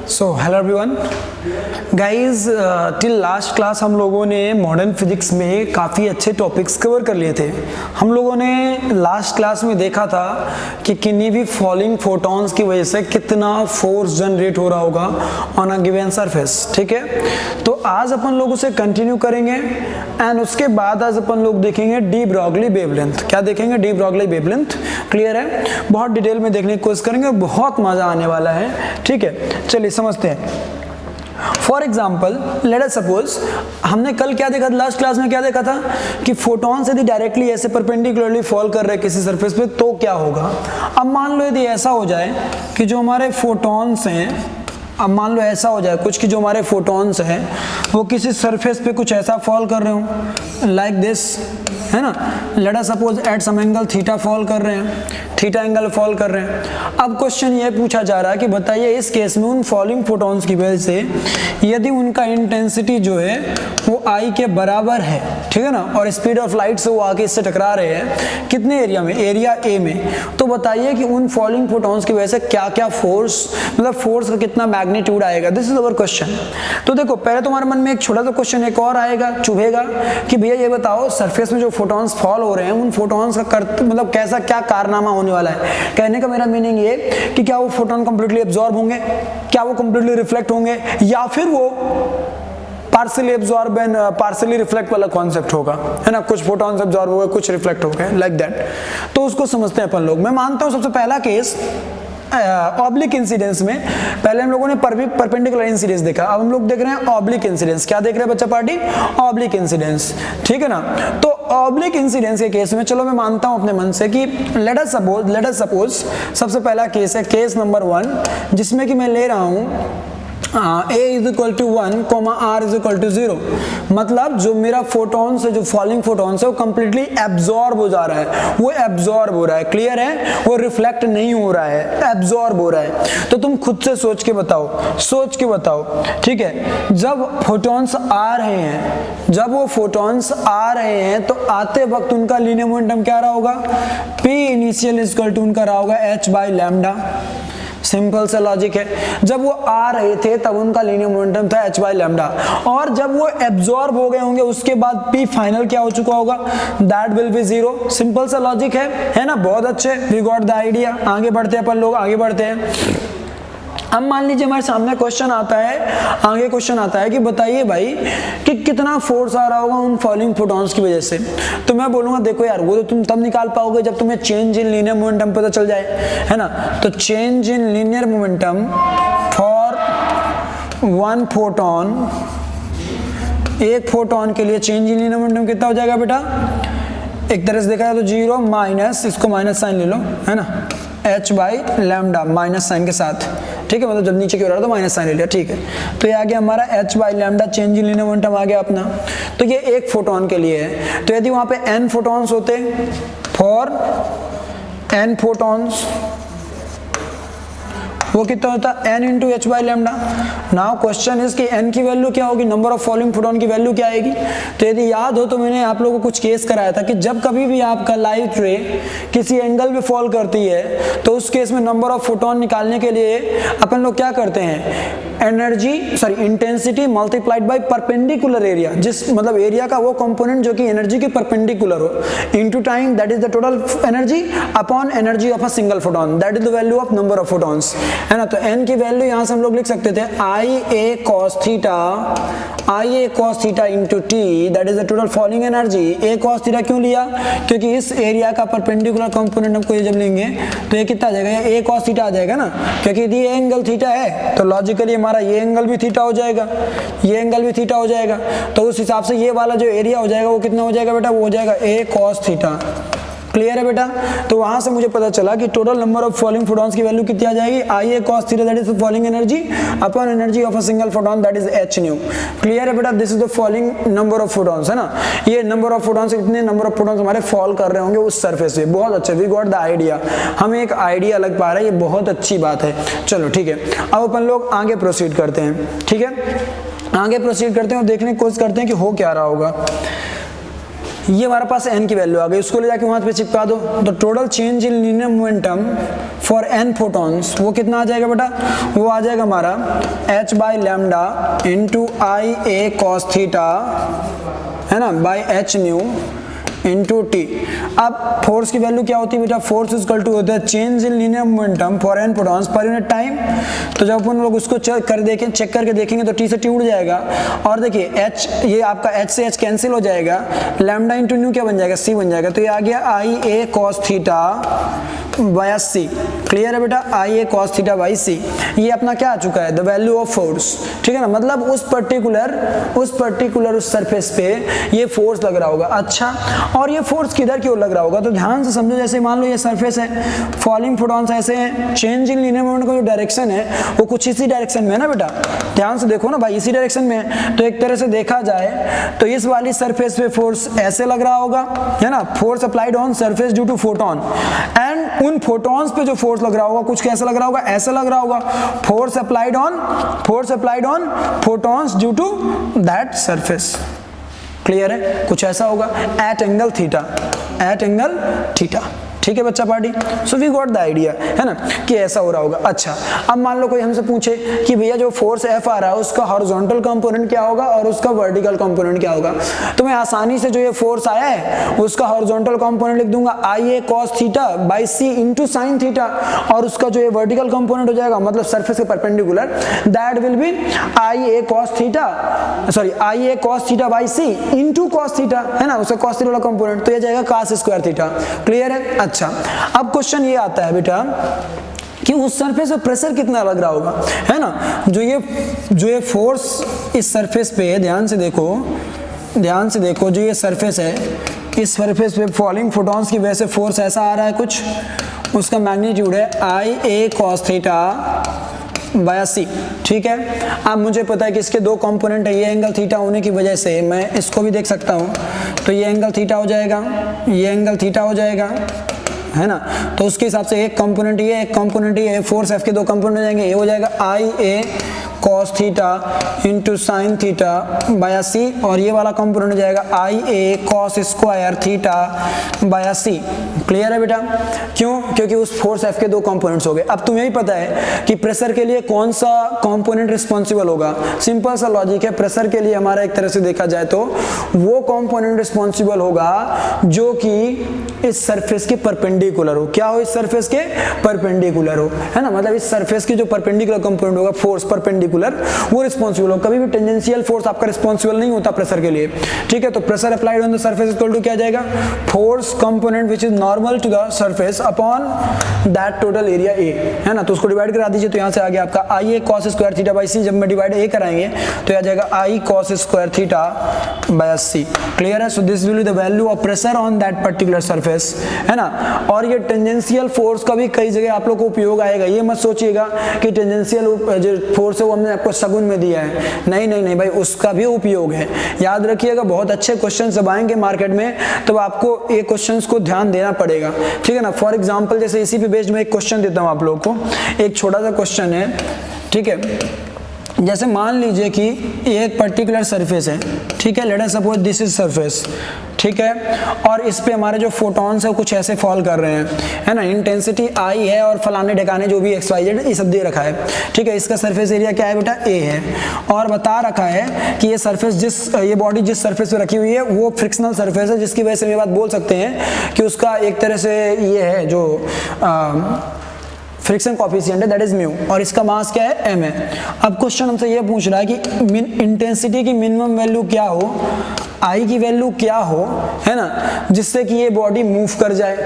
So hello everyone guys, till last class हम लोगों ने मॉडर्न फिजिक्स में काफ़ी अच्छे टॉपिक्स कवर कर लिए थे। हम लोगों ने लास्ट क्लास में देखा था कि किन्हीं भी फॉलिंग फोटॉन्स की वजह से कितना फोर्स जनरेट हो रहा होगा ऑन अ गिवन सरफेस। ठीक है, तो आज अपन लोग उसे कंटिन्यू करेंगे एंड उसके बाद आज अपन लोग देखेंगे डी ब्रॉगली वेवलेंथ। क्या देखेंगे? D Broglie wavelength. क्लियर है? बहुत डिटेल में देखने की कोशिश करेंगे, बहुत मजा आने वाला है। ठीक है, चलिए समझते हैं। For example let us suppose, हमने कल क्या देखा था, लास्ट क्लास में क्या देखा था कि फोटॉन्स यदि डायरेक्टली ऐसे परपेंडिकुलरली फॉल कर रहे हैं किसी सरफेस पे तो क्या होगा। अब मान लो यदि ऐसा हो जाए कि जो हमारे फोटॉन्स हैं, अब मान लो ऐसा हो जाए कुछ कि जो हमारे फोटॉन्स हैं वो किसी सरफेस पे कुछ ऐसा फॉल कर रहे हो लाइक दिस, है ना। Let us suppose at some angle theta fall कर रहे हैं, थीटा एंगल फॉल कर रहे हैं। अब क्वेश्चन ये पूछा जा रहा है कि बताइए इस केस में उन फॉलिंग फोटॉन्स की वजह से यदि उनका इंटेंसिटी जो है वो आई के बराबर है, ठीक है ना, और स्पीड ऑफ लाइट से वो आके इससे टकरा रहे हैं कितने एरिया में, एरिया ए में, तो बताइए कि उन फॉलिंग फोटॉन्स की वजह से क्या क्या फोर्स, मतलब फोर्स का कितना मैग्नीट्यूड आएगा। This is our question. तो देखो पहले तुम्हारे मन में एक छोटा सा क्वेश्चन एक और आएगा, चुभेगा कि भैया ये बताओ सरफेस में जो फोटॉन्स फॉल हो रहे हैं उन फोटॉन्स का मतलब कैसा क्या कारनामा होने वाला है। कहने का मेरा मीनिंग ये कि क्या वो फोटॉन कंप्लीटली एब्जॉर्ब होंगे, क्या वो कंप्लीटली रिफ्लेक्ट होंगे, या फिर वो partially absorb and partially reflect वाला कॉन्सेप्ट होगा, है ना। कुछ फोटॉन्स एब्जॉर्ब हो गए, कुछ रिफ्लेक्ट हो गए, लाइक दैट। तो उसको समझते हैं अपन लोग। मैं मानता हूं सबसे पहला केस ऑब्लिक इंसिडेंस में, पहले हम लोगों ने परपेंडिकुलर इंसिडेंस देखा, अब हम लोग देख रहे हैं ऑब्लिक इंसिडेंस। क्या देख रहे हैं बच्चा पार्टी? ऑब्लिक इंसिडेंस, ठीक है ना। तो ऑब्लिक इंसिडेंस के केस में चलो मैं मानता हूं अपने मन से कि लेट अस सपोज सबसे पहला केस है केस नंबर 1, जिसमें कि मैं ले रहा हूं A is equal to 1, R is equal to 0। मतलब जो मेरा फोटॉन्स है, जो फॉलिंग फोटॉन्स है वो कंप्लीटली एब्जॉर्ब हो जा रहा है, वो एब्जॉर्ब हो रहा है। क्लियर है? वो रिफ्लेक्ट नहीं हो रहा है, एब्जॉर्ब हो रहा है। तो तुम खुद से सोच के बताओ, ठीक है। जब फोटॉन्स आ रहे हैं, जब वो फोटॉन्स आ रहे हैं तो आते वक्त उनका लीनियर मोमेंटम क्या रहा होगा? P initial is equal to उनका रहा होगा h बाई लैम्डा। सिंपल सा लॉजिक है। जब वो आ रहे थे तब उनका लीनियर मोमेंटम था h बाई लैम्डा, और जब वो एब्जॉर्ब हो गए होंगे उसके बाद P फाइनल क्या हो चुका होगा? That will B 0। सिंपल सा लॉजिक है ना। बहुत अच्छे, वी गॉट द आइडिया। आगे बढ़ते हैं अपन लोग, आगे बढ़ते हैं। अब मान लीजिए हमारे सामने क्वेश्चन आता है, आगे क्वेश्चन आता है कि बताइए भाई कि कितना फोर्स आ रहा होगा उन फॉलिंग फोटॉन्स की वजह से। तो मैं बोलूंगा देखो यार, वो तो तुम तब निकाल पाओगे जब तुम्हें चेंज इन लीनियर मोमेंटम पता चल जाए, है ना। तो change in linear momentum for one photon, एक फोटॉन के लिए चेंज इन लीनियर मोमेंटम कितना हो जाएगा बेटा? एक तरह से देखा जाए तो 0 माइनस, इसको माइनस साइन ले लो, है ना, h by lambda minus sign के साथ, ठीक है। मतलब जब नीचे की ओर आ रहा तो माइनस साइन ले लिया, ठीक है। तो ये आ गया हमारा h by lambda, change in linear momentum आ गया अपना। तो ये एक फोटॉन के लिए है। तो यदि वहां पे n फोटॉन्स होते, फॉर n फोटॉन्स, वो कितना होता? n into H by lambda. Now question is कि n की वैल्यू क्या होगी, नंबर ऑफ फॉलिंग फोटॉन की वैल्यू क्या आएगी। तो यदि याद हो तो मैंने आप लोगों को कुछ केस कराया था कि जब कभी भी आपका लाइट रे किसी एंगल पे फॉल करती है तो उस केस में नंबर ऑफ फोटॉन निकालने के लिए अपन लोग क्या करते हैं? Intensity multiplied by perpendicular area, जिस मतलब एरिया का वो कंपोनेंट जो कि एनर्जी के परपेंडिकुलर हो, into time that is the total energy upon energy of a single photon, that is the value of number of photons, है ना। तो n की वैल्यू यहां से हम लोग लिख सकते थे IA cos theta into t, that is the total falling energy. A cos theta क्यों लिया? क्योंकि इस एरिया का परपेंडिकुलर कंपोनेंट हमको ये जब लेंगे तो ये कितना आ जाएगा? ये A cos थीटा आ जाएगा ना, क्योंकि यदि ये एंगल थीटा है तो लॉजिकली हमारा ये एंगल भी थीटा हो जाएगा, ये एंगल भी थीटा हो जाएगा। तो उस हिसाब से ये वाला जो एरिया हो जाएगा वो कितना हो जाएगा बेटा? वो हो जाएगा A cos थीटा। क्लियर है बेटा? तो वहां से मुझे पता चला कि total number of falling photons की वैल्यू कितनी आ जाएगी? IA cos theta that is the falling energy upon energy of a single photon that is h new. Clear है बेटा? This is the falling number of photons, है ना। ये number of photons, कितने number of photons हमारे fall कर रहे होंगे उस सरफेस पे। बहुत अच्छा, वी गॉट द आइडिया। हमें एक आइडिया लग पा रहा है, ये बहुत अच्छी बात है। चलो ठीक है, अब अपन लोग आगे प्रोसीड करते हैं। ठीक है, आगे प्रोसीड करते हैं और देखने की कोशिश करते हैं कि हो क्या रहा होगा। ये हमारे पास n की वैल्यू आ गई, उसको ले जाके वहां पे चिपका दो। तो total change in linear momentum for n photons वो कितना आ जाएगा बेटा, वो आ जाएगा हमारा h by lambda into I A cos theta, है ना, by H new into T. अब फोर्स की वैल्यू क्या होती है बेटा, फोर्स इज इक्वल टू होता है change in linear momentum for n photons per unit time. तो जब अपन लोग उसको चेक करके देखेंगे तो t से t उड़ जाएगा, और देखिए h, ये आपका h से h कैंसिल हो जाएगा, लैम्डा इंटू न्यू क्या बन जाएगा, c बन जाएगा। तो ये आ गया I A cos theta by C. Clear है बेटा, I A cos theta by C. ये अपना क्या आ चुका है, द वैल्यू ऑफ फोर्स, ठीक है ना, मतलब उस पर्टिकुलर उस सरफेस पे ये फोर्स लग रहा होगा। अच्छा, और ये फोर्स किधर की ओर लग रहा होगा, तो ध्यान से समझो। जैसे मान लो ये सरफेस है, फॉलिंग फोटॉन्स ऐसे हैं, चेंज इन लीनियर मोमेंट का जो डायरेक्शन है वो कुछ इसी डायरेक्शन में है ना बेटा, ध्यान से देखो ना भाई, इसी डायरेक्शन में है। तो एक तरह से देखा जाए तो इस वाली सरफेस पे फोर्स ऐसे लग रहा होगा, है ना, force applied on surface due to photon, and उन फोटॉन्स पे जो फोर्स लग रहा होगा कुछ कैसा लग रहा होगा, ऐसा लग रहा होगा, force applied on photons due to that surface. Clear है, कुछ ऐसा होगा एट एंगल थीटा, ठीक है बच्चा party. So we got the idea, है ना, कि ऐसा हो रहा होगा। अच्छा, अब मान लो कोई हमसे पूछे कि भैया जो फोर्स F आ रहा है उसका हॉरिजॉन्टल कंपोनेंट क्या होगा और उसका वर्टिकल कंपोनेंट क्या होगा, तो मैं आसानी से जो ये फोर्स आया है उसका हॉरिजॉन्टल कंपोनेंट लिख दूंगा I A cos theta by C into sine theta, और उसका जो ये वर्टिकल कंपोनेंट हो जाएगा मतलब सरफेस के perpendicular, that will be I A cos theta by C into cos theta, है ना, उसका कॉस थीटा वाला कंपोनेंट, तो ये जाएगा कॉस स्क्वायर थीटा। क्लियर है। अच्छा, अब क्वेश्चन ये आता है बेटा कि उस सरफेस पे प्रेशर कितना लग रहा होगा, है ना, जो ये फोर्स इस सरफेस पे, ध्यान से देखो, जो ये सरफेस है, इस सरफेस पे फॉलिंग फोटॉन्स की वजह से फोर्स ऐसा आ रहा है कुछ, उसका मैग्नीट्यूड है आई ए कॉस थीटा बाय सी, ठीक है। अब मुझे पता है कि इसके दो कंपोनेंट है, ये एंगल थीटा होने की वजह से मैं इसको भी देख सकता हूँ, तो ये एंगल थीटा हो जाएगा, ये एंगल थीटा हो जाएगा, है ना, तो उसके हिसाब से एक कंपोनेंट ये, एक कंपोनेंट ये, फोर्स एफ के दो कंपोनेंट हो जाएंगे, ये हो जाएगा I A cos theta into sine theta by C, और ये वाला कंपोनेंट हो जाएगा I A cos square theta by C. Clear है बेटा, क्यों, क्योंकि उस फोर्स एफ के दो कंपोनेंट्स हो गए। अब तुम्हें ही पता है कि प्रेशर के लिए कौन सा कंपोनेंट रिस्पॉन्सिबल होगा, सिंपल सा लॉजिक है, प्रेशर के लिए हमारा एक तरह से देखा जाए तो वो कंपोनेंट रिस्पॉन्सिबल होगा जो कि इस सरफेस के परपेंडिकुलर हो। क्या हो, इस सरफेस के परपेंडिकुलर हो, है ना, मतलब इस सरफेस की जो परपेंडिकुलर कंपोनेंट होगा, फोर्स परपेंडिकुलर, वो रिस्पॉन्सिबल हो। कभी भी टेंजेंशियल फोर्स आपका रिस्पॉन्सिबल नहीं होता प्रेशर के लिए, ठीक है। तो pressure applied on the surface equal to क्या जाएगा, force component which is normal to the surface upon that total area A, है ना, तो उसको डिवाइड करा दीजिए, तो यहां से आ गया आपका I A cos square theta by C. जब मैं डिवाइड ए कराएंगे तो आ जाएगा I cos square theta by C. Clear है। So this will be the value of pressure on that particular surface, है ना। और ये टेंजेंशियल फोर्स का भी कई जगह आप लोग को उपयोग आएगा, ये मत सोचिएगा कि टेंजेंशियल जो फोर्स है वो हमने आपको सगुन में दिया है, नहीं भाई, उसका भी उपयोग है। याद रखिएगा, बहुत अच्छे क्वेश्चन सब आएंगे मार्केट में, तो आपको ये क्वेश्चंस को ध्यान देना पड़ेगा, ठीक है ना। फॉर एग्जांपल जैसे इसी पे बेस्ड में एक क्वेश्चन देता हूं आप लोगों को, एक छोटा सा क्वेश्चन है, ठीक है। जैसे मान लीजिए कि ये एक पर्टिकुलर सरफेस है, ठीक है, late us suppose this is surface, ठीक है, और इस पे हमारे जो फोटॉन्स है कुछ ऐसे फॉल कर रहे हैं, है ना, इंटेंसिटी आई है और फलाने ढकाने जो भी एक्स वाई जेड ये सब दे रखा है, ठीक है। इसका सरफेस एरिया क्या है बेटा, ए है, और बता रखा है कि ये सरफेस ये बॉडी जिस सरफेस पे रखी हुई है वो फ्रिक्शनल सरफेस है, जिसकी वजह से ये बात बोल सकते हैं कि उसका एक तरह से ये है जो फ्रिक्शन कोएफिशिएंट है, दैट इज म्यू, और इसका मास क्या है, m है। अब क्वेश्चन हमसे ये पूछ रहा है कि इंटेंसिटी की मिनिमम वैल्यू क्या हो, आई की वैल्यू क्या हो, है ना, जिससे कि ये बॉडी मूव कर जाए,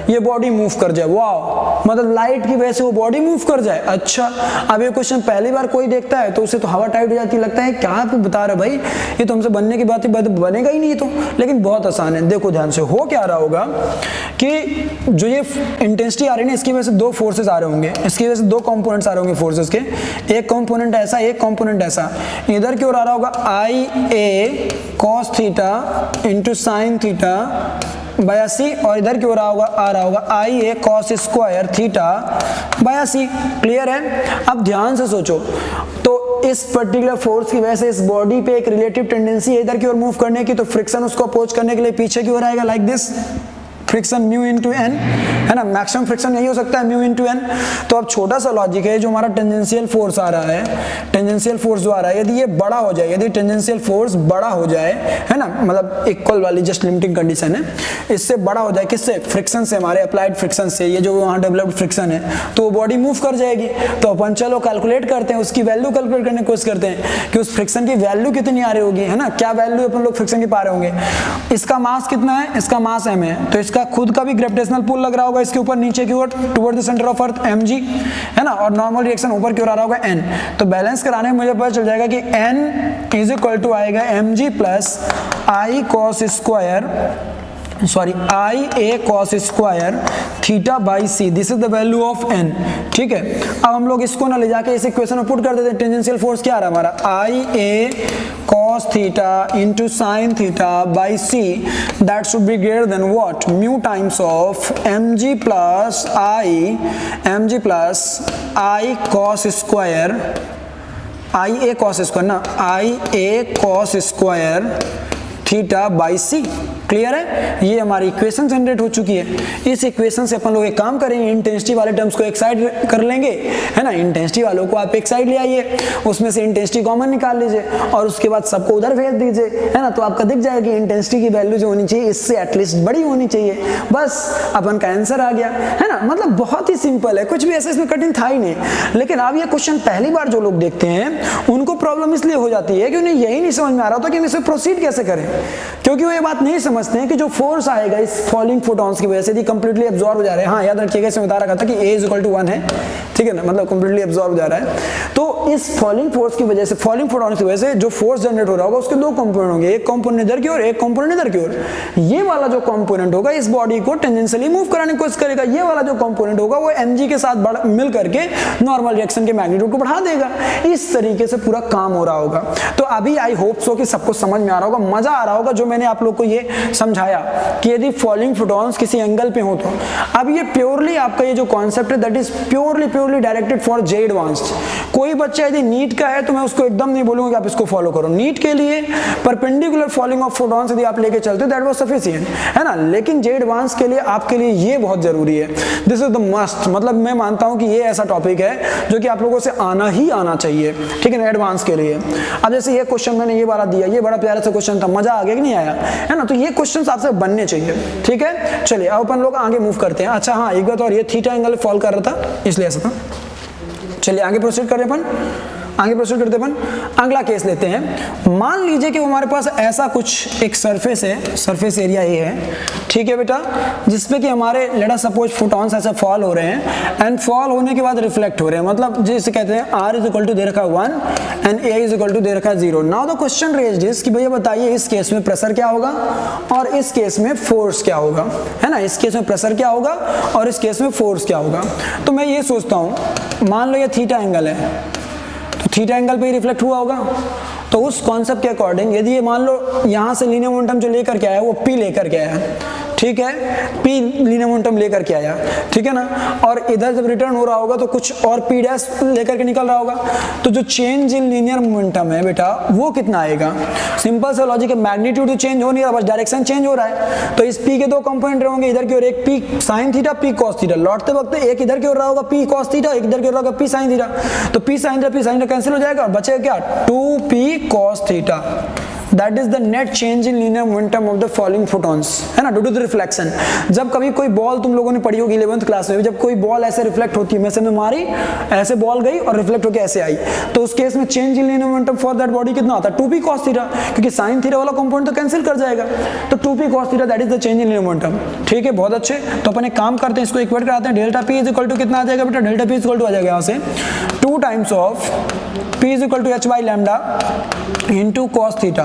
ये बॉडी मूव कर जाए। वाह, मतलब लाइट की वजह से वो बॉडी मूव कर जाए। अच्छा, अब ये क्वेश्चन पहली बार कोई देखता है तो उसे तो हवा टाइट हो जाती है, लगता है क्या आप बता रहे भाई, ये तो हमसे बनने की बात है, बनेगा ही नहीं तो। लेकिन बहुत आसान है, देखो ध्यान से, हो क्या रहा होगा कि जो ये इंटेंसिटी आ रही है ना, इसकी वजह से दो फोर्सेस आ रहे होंगे, इसकी वजह से दो कंपोनेंट्स आ रहे होंगे फोर्सेस के, एक कंपोनेंट ऐसा, एक कंपोनेंट ऐसा। इधर की ओर आ रहा होगा I A cos theta into sine theta by C, और इधर की ओर आ रहा होगा I A cos square theta by C. Clear है। अब ध्यान से सोचो, तो इस पर्टिकुलर फोर्स की वजह से इस बॉडी पे एक रिलेटिव टेंडेंसी है इधर की ओर मूव करने की, तो फ्रिक्शन उसको अपोज करने के लिए पीछे की ओर आएगा, like this, friction mu into N, है ना, मैक्सिमम फ्रिक्शन यही हो सकता है म्यू इंटू एन। तो अब छोटा सा लॉजिक है, जो हमारा टेंजेंशियल फोर्स आ रहा है, टेंजेंशियल फोर्स जो आ रहा है, यदि ये बड़ा हो जाए, यदि टेंजेंशियल फोर्स बड़ा हो जाए, है ना, मतलब इक्वल वाली जस्ट लिमिटिंग कंडीशन है, इससे बड़ा हो जाए, किससे, फ्रिक्शन से, हमारे अप्लाइड फ्रिक्शन से, ये जो वहाँ डेवलप्ड फ्रिक्शन है, तो वो बॉडी मूव कर जाएगी। तो अपन चलो कैलकुलेट करते हैं, उसकी वैल्यू कैलकुलेट करने की कोशिश करते हैं कि उस फ्रिक्शन की वैल्यू कितनी आ रही होगी, है ना, क्या वैल्यू अपन लोग फ्रिक्शन की पा रहे होंगे। इसका मास कितना है, इसका मास m है, तो इसका खुद का भी ग्रेविटेशनल पुल लग रहा होगा इसके ऊपर नीचे की ओर toward the centre of earth mg, है ना, और नॉर्मल रिएक्शन ऊपर की ओर आ रहा होगा n। तो बैलेंस कराने में मुझे पता चल जाएगा कि n इज इक्वल टू आएगा mg plus i cos square, sorry I A cos square theta by C, this is the value of n। ठीक है, अब हम लोग इसको ना ले जाके इस इक्वेशन में पुट कर देते हैं। टेंजेंशियल फोर्स क्या आ रहा है हमारा, I A cos theta into sine theta by C, that should be greater than what, mu times of M G plus I cos square, I A cos square ना, I A cos square theta by C. Clear है, ये हमारी equation generate हो चुकी है। इस equation से अपन लोग एक काम करेंगे, इंटेंसिटी वाले टर्म्स को एक साइड कर लेंगे, है ना, इंटेंसिटी वालों को आप एक साइड ले आइए, उसमें से इंटेंसिटी कॉमन निकाल लीजिए और उसके बाद सबको उधर भेज दीजिए, है ना, तो आपका दिख जाएगा कि इंटेंसिटी की वैल्यू जो होनी चाहिए इससे एटलीस्ट बड़ी होनी चाहिए, बस अपन का आंसर आ गया, है ना। मतलब बहुत ही सिंपल है, कुछ भी ऐसा इसमें कठिन था ही नहीं। लेकिन अब ये क्वेश्चन पहली बार जो लोग देखते हैं उनको प्रॉब्लम इसलिए हो जाती है कि उन्हें यही नहीं समझ में आ रहा होता कि हम इसे प्रोसीड कैसे करें, क्योंकि वो ये बात नहीं समझते हैं कि जो फोर्स आएगा इस फॉलिंग फोटॉन्स की वजह से, यदि कंप्लीटली एब्जॉर्ब हो जा रहे हैं, हाँ याद रखिएगा इसमें बता रखा था कि A इज इक्वल टू 1 है, ठीक है ना, मतलब कंप्लीटली एब्जॉर्ब हो जा रहा है। तो इस फॉलिंग फोर्स की वजह से, फॉलिंग फोटॉन्स की वजह से जो फोर्स जनरेट हो रहा होगा उसके दो कंपोनेंट होंगे, एक कंपोनेंट इधर की ओर, एक कंपोनेंट इधर की ओर। ये वाला जो कंपोनेंट होगा इस बॉडी को टेंजेंशियली मूव कराने की कोशिश करेगा, ये वाला जो कंपोनेंट होगा वो mg के साथ मिल करके नॉर्मल रिएक्शन के मैग्नीट्यूड को बढ़ा देगा। इस तरीके से पूरा काम हो रहा होगा। तो अभी आई होप सो कि सबको समझ में आ रहा होगा, मजा आ रहा होगा जो मैंने आप लोग को ये समझाया कि यदि फॉलिंग फोटॉन्स किसी एंगल पे हो तो। अब ये प्योरली आपका ये जो कॉन्सेप्ट है that is purely directed for J advanced. कोई बच्चा यदि नीट का है तो मैं उसको एकदम नहीं बोलूंगा कि आप इसको फॉलो करो। नीट के लिए परपेंडिकुलर फॉलिंग ऑफ फोटॉन्स यदि आप लेके चलते दैट वाज सफिशिएंट, है ना, लेकिन जे एडवांस के लिए आपके लिए ये बहुत जरूरी है, दिस इज द मस्ट। मतलब मैं मानता हूं कि ये ऐसा टॉपिक है जो कि आप लोगों से आना ही आना चाहिए, ठीक है ना, एडवांस के लिए। अब जैसे ये क्वेश्चन मैंने ये वाला दिया, ये बड़ा प्यारा सा क्वेश्चन था, मजा आ गया कि नहीं आया, है ना, तो ये क्वेश्चन आपसे बनने चाहिए, ठीक है। चलिए अब अपन लोग आगे मूव करते हैं। अच्छा हाँ, एक बात और, ये थीटा एंगल फॉल कर रहा था इसलिए ऐसा था। चलिए आगे प्रोसीड करें अपन, आगे प्रोसीड करते अपन। अगला केस लेते हैं। मान लीजिए कि हमारे पास ऐसा कुछ एक सरफेस है, सरफेस एरिया ये है, ठीक है बेटा, जिसपे कि हमारे लेट अस सपोज फोटॉन्स ऐसे फॉल हो रहे हैं एंड फॉल होने के बाद रिफ्लेक्ट हो रहे हैं, मतलब जिसे कहते हैं r इज इक्वल टू दे रखा 1 and a is equal to दे रखा 0। Now the question raised is कि भैया बताइए इस केस में प्रेशर क्या होगा और इस केस में फोर्स क्या होगा, है ना, इस केस में प्रेशर क्या होगा और इस केस में फोर्स क्या होगा। तो मैं ये सोचता हूँ, मान लो ये थीटा एंगल है, तो थीटा एंगल पे ही रिफ्लेक्ट हुआ होगा। तो उस कॉन्सेप्ट के अकॉर्डिंग यदि ये मान लो यहाँ से लीनियर मोमेंटम जो लेकर के आया वो P लेकर के आया, ठीक है, P लीनियर मोमेंटम लेकर के आया, ठीक है ना, और इधर जब रिटर्न हो रहा होगा तो कुछ और P डैश लेकर के निकल रहा होगा, तो जो चेंज इन लीनियर मोमेंटम है बेटा वो कितना आएगा। सिंपल सा लॉजिक है, मैग्नीट्यूड तो चेंज हो नहीं रहा, बस डायरेक्शन चेंज हो रहा है। तो इस P के दो कंपोनेंट होंगे, इधर की ओर एक P sine theta, P cos theta, लौटते वक्त एक इधर की ओर रहा होगा P कॉस थीटा, एक इधर की ओर रहा होगा P साइन थीटा, तो P साइन थीटा कैंसिल हो जाएगा और बचेगा क्या, 2P cos theta. That is the net change in linear momentum of the falling photons, है ना, due to the reflection। जब कभी कोई बॉल तुम लोगों ने पढ़ी होगी 11th क्लास में, जब कोई बॉल ऐसे रिफ्लेक्ट होती है, मैं से मारी, ऐसे बॉल गई और रिफ्लेक्ट होकर ऐसे आई, तो उस केस में change in linear momentum for that body कितना आता है, 2p cos थीटा, क्योंकि साइन थीटा वाला कंपोनेंट तो कैंसिल कर जाएगा, तो 2p cos theta that is the change in linear momentum. ठीक है, बहुत अच्छे। तो अपन एक काम करते हैं, इसको इक्वेट कराते हैं। Delta p is equal to कितना आ जाएगा बेटा, delta p is equal to आ जाएगा यहाँ से 2 times of p is equal to h by lambda into cos theta,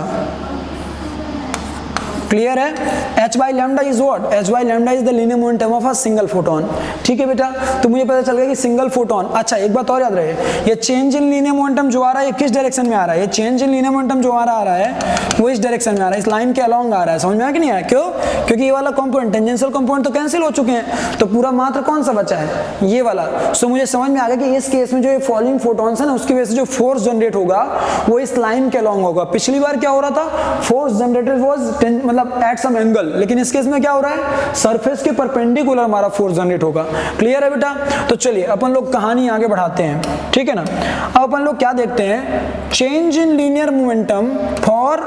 clear है? h by lambda is what? h by lambda is the linear momentum of a single photon. ठीक है बेटा, तो मुझे पता चल गया कि सिंगल फोटोन। अच्छा एक बात और याद रहे, ये चेंज इन लीनियर मोमेंटम जो आ रहा है ये किस डायरेक्शन में आ रहा है? ये चेंज इन लीनियर मोमेंटम जो आ रहा है वो इस डायरेक्शन में आ रहा है, इस लाइन के अलोंग आ रहा है। समझ में आया कि नहीं आया? क्यों? क्योंकि ये वाला कंपोनेंट टेंजेंशियल कंपोनेंट तो कैंसिल हो चुके हैं, तो पूरा मात्र कौन सा बचा है? ये वाला। सो मुझे समझ में आ गया कि इस केस में जो ये फॉलिंग फोटॉन्स है ना, उसकी वजह से जो फोर्स जनरेट होगा वो इस लाइन के अलोंग होगा। पिछली बार क्या हो रहा था? फोर्स जनरेटेड वाज मतलब एट सम एंगल, लेकिन इस केस में क्या हो रहा है? सरफेस के परपेंडिकुलर हमारा फोर्स जनरेट होगा। क्लियर है बेटा? तो चलिए अपन लोग कहानी आगे बढ़ाते हैं, ठीक है ना। अब अपन लोग क्या देखते हैं, change in linear momentum for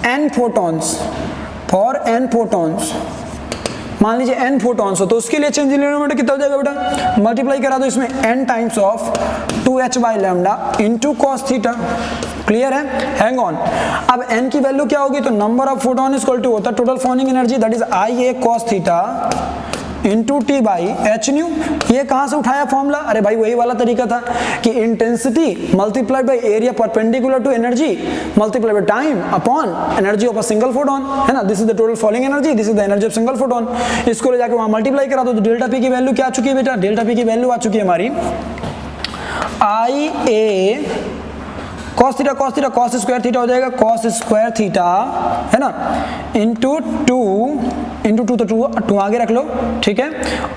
n photons, for n photons. मान लीजिए n फोटॉन्स हो तो उसके लिए चेंज इन लीनियर मोमेंटम कितना हो जाएगा बेटा? मल्टीप्लाई करा दो इसमें n times of 2h by lambda into cos theta. Clear है? हैंग ऑन, अब n की वैल्यू क्या होगी? तो number of photon equal to होता है total forming energy, that is IA cos theta into T by H nu. ये कहां से उठाया फॉर्मूला? अरे भाई वही वाला तरीका था कि intensity multiplied by area perpendicular to energy multiplied by time upon energy of a single photon, है ना। This is the total falling energy, this is the energy of single photon. इसको ले जाके वहां मल्टीप्लाई करा दो तो डेल्टा पी की वैल्यू क्या आ चुकी है बेटा? डेल्टा पी की वैल्यू आ चुकी है हमारी IA cos theta cos theta cos square theta हो जाएगा cos स्क्वायर थीटा, है ना, इंटू टू तो टू आगे रख लो, ठीक है।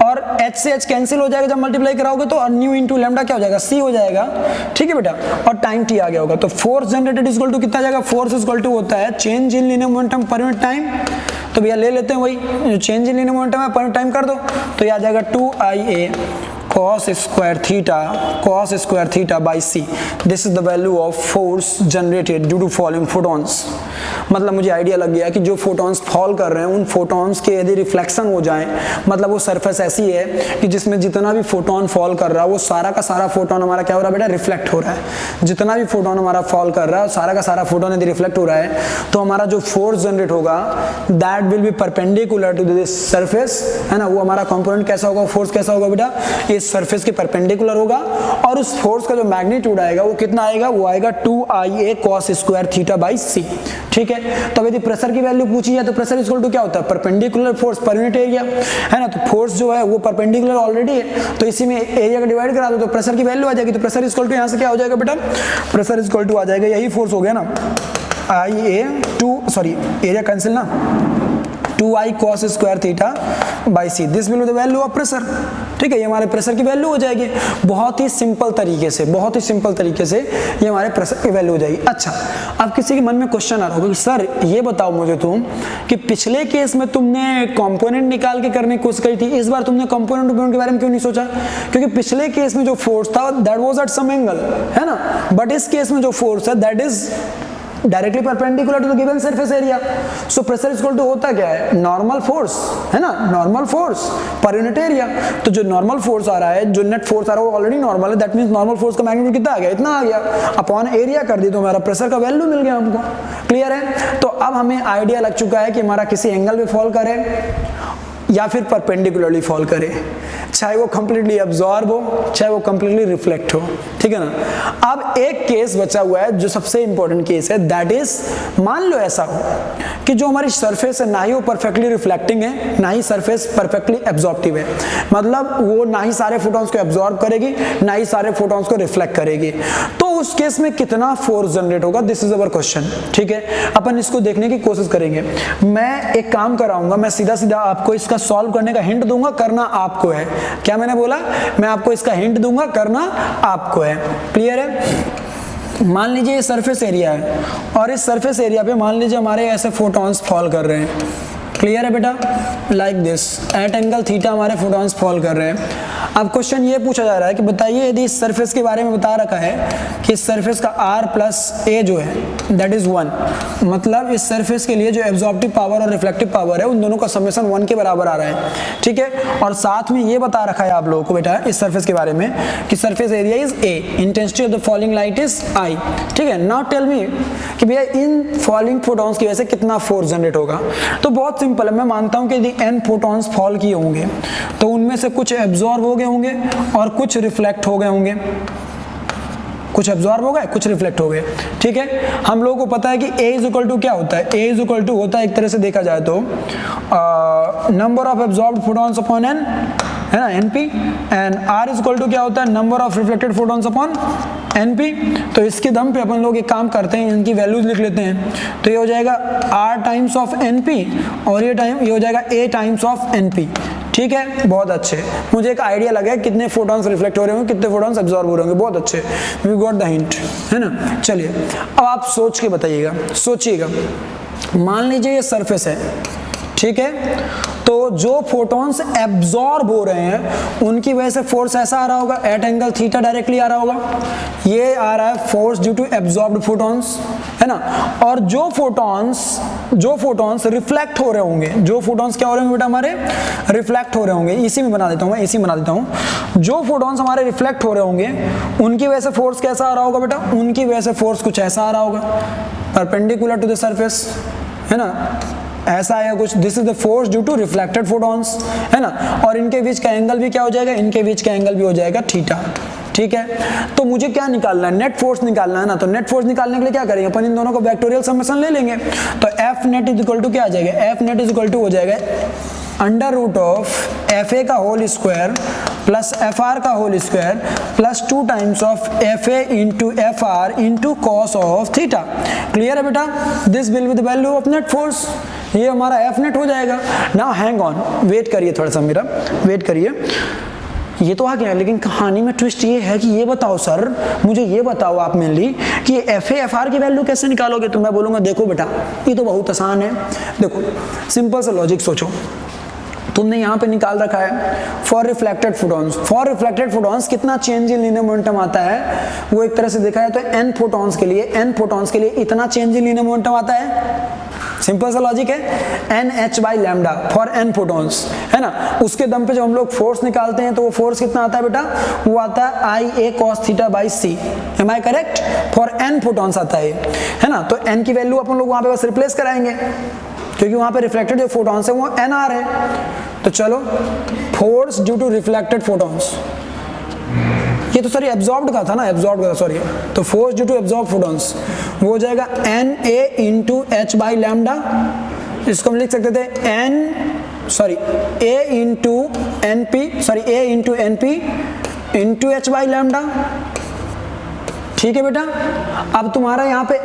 और h से h कैंसिल हो जाएगा जब मल्टीप्लाई कराओगे तो, और न्यू इंटू लैम्डा क्या हो जाएगा? c हो जाएगा, ठीक है बेटा। और टाइम t आ गया होगा, तो फोर्स जनरेटेड इक्वल टू कितना जाएगा? फोर्स इक्वल टू होता है change in linear momentum per unit time. तो भैया ले लेते हैं वही जो चेंज इन लीनियर मोमेंटम है, पर यूनिट टाइम कर दो तो ये आ जाएगा 2IA cos square theta by c. This is the value of force generated due to falling photons. मतलब मुझे आइडिया लग गया कि जो फोटॉन्स फॉल कर रहे हैं उन फोटॉन्स के यदि रिफ्लेक्शन हो जाए, मतलब वो सरफेस ऐसी है कि जिसमें जितना भी फोटॉन फॉल कर रहा है वो सारा का सारा फोटॉन हमारा क्या हो रहा है बेटा? रिफ्लेक्ट हो रहा है। जितना भी फोटॉन हमारा फॉल कर रहा है सारा का सारा फोटॉन यदि रिफ्लेक्ट हो रहा है तो हमारा जो फोर्स जनरेट होगा that will be perpendicular to this surface, है ना। वो हमारा कंपोनेंट कैसा होगा? फोर्स कैसा होगा बेटा? इस सरफेस के परपेंडिकुलर होगा, और उस फोर्स का जो मैग्नीट्यूड आएगा वो कितना आएगा? वो आएगा 2IA cos square theta by c, ठीक है। तो यदि प्रेशर की वैल्यू पूछी जाए तो प्रेशर इक्वल टू क्या होता है? Perpendicular force per unit area, है ना। तो फोर्स जो है वो परपेंडिकुलर ऑलरेडी है, तो इसी में एरिया का डिवाइड करा दो तो प्रेशर की वैल्यू आ जाएगी। तो प्रेशर इक्वल टू यहाँ से क्या हो जाएगा बेटा? प्रेशर इक्वल टू आ जाएगा, यही फोर्स हो गया ना, एरिया कैंसिल ना, 2I cos square theta by c, this will be the value of pressure, ठीक है। ये हमारे प्रेशर की वैल्यू हो जाएगी। बहुत ही सिंपल तरीके से ये हमारे प्रेशर की वैल्यू हो जाएगी। अच्छा, अब किसी के मन में क्वेश्चन आ रहा होगा कि सर ये बताओ मुझे तुम कि पिछले केस में तुमने कंपोनेंट निकाल के करने की कोशिश करी थी, इस बार तुमने कंपोनेंट के बारे में क्यों नहीं सोचा? क्योंकि पिछले केस में जो फोर्स था that was at some angle, है ना, बट इस केस में जो फोर्स है that is directly perpendicular to the given surface area. So pressure equal to होता क्या है? नॉर्मल फोर्स, है ना, normal force per unit area. तो जो नॉर्मल फोर्स आ रहा है, जो नेट फोर्स आ रहा है वो ऑलरेडी नॉर्मल है, दैट मींस नॉर्मल फोर्स का मैग्नीट्यूड कितना आ गया? इतना आ गया, अपॉन एरिया कर दी तो हमारा प्रेशर का वैल्यू मिल गया हमको। क्लियर है? तो अब हमें आइडिया लग चुका है कि हमारा किसी एंगल पे फॉल करे या फिर परपेंडिकुलरली फॉल करे, चाहे वो कंप्लीटली अब्सॉर्ब हो चाहे वो कंप्लीटली रिफ्लेक्ट हो, ठीक है ना। अब एक केस बचा हुआ है जो सबसे इंपॉर्टेंट केस है, दैट इज मान लो ऐसा हो कि जो हमारी सरफेस है ना ही वो परफेक्टली रिफ्लेक्टिंग है ना ही सरफेस परफेक्टली एब्जॉर्प्टिव है, मतलब वो ना ही सारे फोटॉन्स को एब्जॉर्ब करेगी ना ही सारे फोटॉन्स को रिफ्लेक्ट करेगी। तो उस केस में कितना फोर्स जनरेट होगा? दिस इज अवर क्वेश्चन, ठीक है। अपन इसको देखने की कोशिश करेंगे। मैं एक काम कराऊंगा, मैं सीधा सीधा आपको इसका सॉल्व करने का हिंट दूंगा, करना आपको है। क्या मैंने बोला? मैं आपको इसका हिंट दूंगा, करना आपको है। क्लियर है? मान लीजिए ये सरफेस एरिया है और इस सरफेस एरिया पे मान लीजिए हमारे ऐसे फोटॉन्स फॉल कर रहे हैं। क्लियर है बेटा? Like this, at angle theta हमारे फोटॉन्स फॉल कर रहे हैं। अब क्वेश्चन ये पूछा जा रहा है कि बताइए यदि इस सरफेस के बारे में बता रखा है कि इस सरफेस का r प्लस a जो है दैट इज 1, मतलब इस सरफेस के लिए जो एब्जॉर्प्टिव पावर और रिफ्लेक्टिव पावर है उन दोनों का समेशन 1 के बराबर आ रहा है, ठीक है। और साथ में ये बता रखा है आप लोगों को बेटा इस सरफेस के बारे में कि surface area is a, intensity of the falling light is I, ठीक है। नाउ टेल मी कि भैया इन फॉलिंग फोटॉन्स की वजह से कितना फोर्स जनरेट होगा। तो बहुत सिंपल है, मैं मानता हूं कि यदि n फोटॉन्स फॉल किए होंगे तो उनमें से कुछ एब्जॉर्ब हो गए होंगे और कुछ रिफ्लेक्ट हो गए होंगे, कुछ एब्जॉर्ब हो गए, कुछ रिफ्लेक्ट हो गए, ठीक है। हम लोगों को पता है कि A इज इक्वल टू क्या होता है, A इज इक्वल टू होता है एक तरह से देखा जाए तो number of absorbed photons upon n, है ना, NP, and R is equal to क्या होता है, number of reflected photons upon NP। तो इसके दम पे अपन लोग एक काम करते हैं, इनकी वैल्यूज लिख लेते हैं। तो ये हो जाएगा R टाइम्स ऑफ NP और ये हो जाएगा A टाइम्स ऑफ NP, ठीक है। बहुत अच्छे, मुझे एक आइडिया लगा कितने फोटॉन्स रिफ्लेक्ट हो रहे होंगे, कितने फोटॉन्स एब्जॉर्ब हो रहे होंगे, बहुत अच्छे, वी गॉट द हिंट, है ना। चलिए अब आप सोच के बताइएगा, सोचिएगा, मान लीजिए ये सरफेस है, ठीक है, तो जो फोटॉन्स एब्जॉर्ब हो रहे हैं उनकी वजह से फोर्स ऐसा आ रहा होगा, एट एंगल थीटा डायरेक्टली आ रहा होगा, ये आ रहा है force due to absorbed photons, है ना। और जो फोटॉन्स रिफ्लेक्ट हो रहे होंगे, जो फोटॉन्स क्या हो रहे होंगे बेटा हमारे, रिफ्लेक्ट हो रहे होंगे, इसी में बना देता हूं मैं, इसी में बना देता हूं, जो फोटॉन्स हमारे रिफ्लेक्ट हो रहे होंगे उनकी वजह से फोर्स कैसा आ रहा होगा बेटा, उनकी वजह से फोर्स कुछ ऐसा आ रहा होगा, परपेंडिकुलर टू द सरफेस, है ना, ऐसा आया कुछ, this is the force due to reflected photons, है ना। और इनके बीच का एंगल भी क्या हो जाएगा, इनके बीच का एंगल भी हो जाएगा थीटा, ठीक है। तो मुझे क्या निकालना है, नेट फोर्स निकालना है ना। तो नेट फोर्स निकालने के लिए क्या करेंगे अपन, इन दोनों को वेक्टोरियल समेशन ले लेंगे। तो F net is equal to क्या आ जाएगा, F net is equal to हो जाएगा under root of F A का whole square plus F R का whole square plus 2 times of F A into F R into cos of theta. Clear है बेटा, this will be the value of net force, ये हमारा F net हो जाएगा। Now hang on, wait करिए थोड़ा सा, मेरा वेट करिए, ये तो आ गया, लेकिन कहानी में ट्विस्ट ये है कि ये बताओ सर, मुझे ये बताओ आप मेनली कि एफ ए एफ आर की वैल्यू कैसे निकालोगे। तो मैं बोलूँगा देखो बेटा ये तो बहुत आसान है, देखो सिंपल सा लॉजिक सोचो, तुमने यहाँ पे निकाल रखा है for reflected photons, for reflected photons कितना चेंज इन लीनियर मोमेंटम आता है, वो एक तरह से देखा है तो n फोटॉन्स के लिए इतना चेंज इन लीनियर मोमेंटम आता है। सिंपल सा लॉजिक है, NH by lambda for n photons, है ना। उसके दम पे जब हम लोग फोर्स निकालते हैं तो वो फोर्स कितना आता है बेटा, वो आता है IA cos theta by C, am I correct, for n photons आता है ना। तो n की वैल्यू अपन लोग वहां पे बस रिप्लेस कराएंगे क्योंकि वहां पे रिफ्लेक्टेड जो फोटॉन्स है वो NR है। तो चलो force due to reflected photons, ये तो सॉरी एब्जॉर्ब्ड का था ना, एब्जॉर्ब्ड का सॉरी, तो force due to absorb photons वो हो जाएगा NA into H by lambda, इसको हम लिख सकते थे A into NP into H by lambda, ठीक है बेटा। अब तुम्हारा यहाँ पे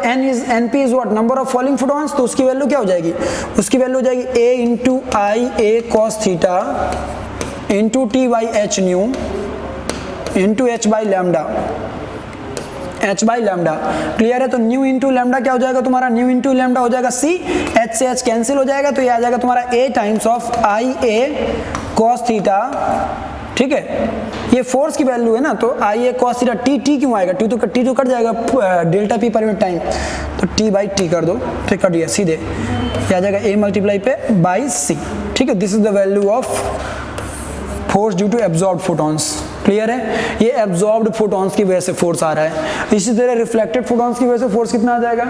NP is what, number of falling photons, तो उसकी वैल्यू क्या हो जाएगी, उसकी वैल्यू हो जाएगी A into IA cos theta into T by H new into H by lambda, clear है। तो न्यू इंटू लैम्डा क्या हो जाएगा तुम्हारा, न्यू इंटू लैम्डा हो जाएगा C, H से H कैंसिल हो जाएगा, तो ये आ जाएगा तुम्हारा A times of IA cos theta, ठीक है। ये फोर्स की वैल्यू है ना, तो IA cos थीटा, T क्यों आएगा, T तो कट जाएगा, delta P per unit time, तो T बाई T कर दो, ठीक कर दिया सीधे, ये आ जाएगा A मल्टीप्लाई पे बाई C, ठीक है। This is the value of force due to absorbed photons, clear है। ये एब्जॉर्ब्ड फोटॉन्स की वजह से फोर्स आ रहा है। इसी तरह रिफ्लेक्टेड फोटॉन्स की वजह से फोर्स कितना आ जाएगा,